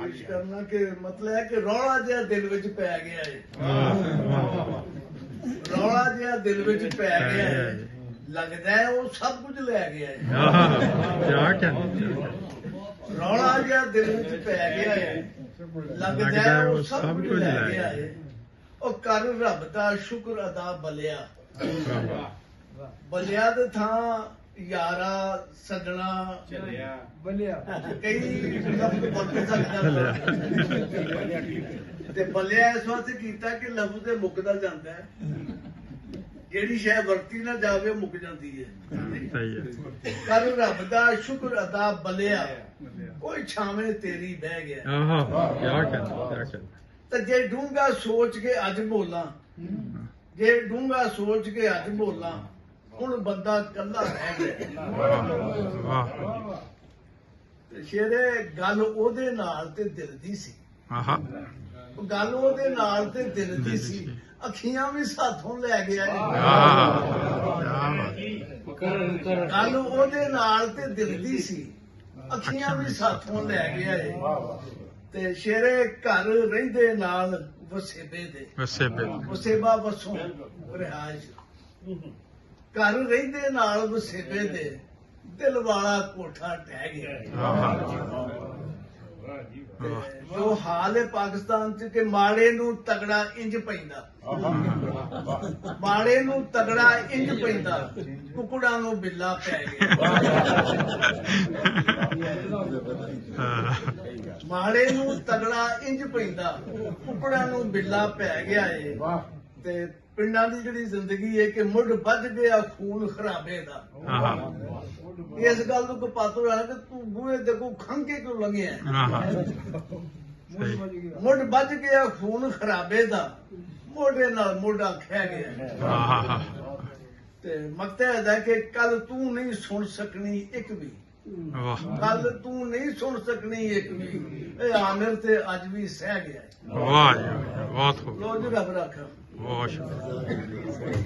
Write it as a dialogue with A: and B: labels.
A: पेश करना कि मतलब है कि रौला जिहा दिल विच पै गया है, रौला जिहा दिल विच पै गया है, लगदा है वो सब कुछ लै गया है। रौला जिहा दिल विच पै गया है, लगदा है वो सब कुछ लै गया है। ओ कर रब दा शुक्र अदा बलिया, बलिया दे थां यारा सजना बलिया कई लफ्ज बदल सकदा ते बलिया इस वास्ते कीता कि लफ्ज ते मुकदा जांदा है, जेहड़ी शै वरती ना जावे मुक जांदी है। कर रब दा शुक्र अदा बलिया, कोई छावे तेरी बह गया। ते जे डूंगा सोच के अज बोला, जे डूंगा सोच के अज बोला, हुण बंदा कल्ला रह गया। शेरे गल ओदे नाल ते दिल दी सी, गल ओदे नाल ते दिल दी सी, अखियां भी साथों लै गया। गल ओदे नाल ते दिल दी सी, अखियां भी साथों लै गया है। ते शेरे घर रहिंदे नाल वसेबे दे, वसेबा वसों रिहाइश, घर रहिंदे नाल वसेबे दे, दिल वाला कोठा ढह गया। जो हाल है पाकिस्तान च कि माड़े नू तगड़ा इंज पैंदा, माड़े नू तगड़ा इंज पैंदा, कुकड़ा नू बिल्ला पै गया। माड़े नू तगड़ा इंज पैंदा, कुकड़ा नू बिल्ला पै गया है। ते पिंडां दी जिहड़ी जिंदगी है कि मुढ़ बज गया खून खराबे दा, इस गल तो पता हो जाना कि तू बूहे दे को खंघ के क्यों लंघिया। मुढ़ बज गया खून खराबे दा, मोढ़े नाल मोढ़ा खह गया। ते मकसद है कि कल तू नहीं सुन सकनी एक भी, कल तू नहीं सुन सकनी एक भी, आमिर ते अज भी सह गया। लो जी रब रखा।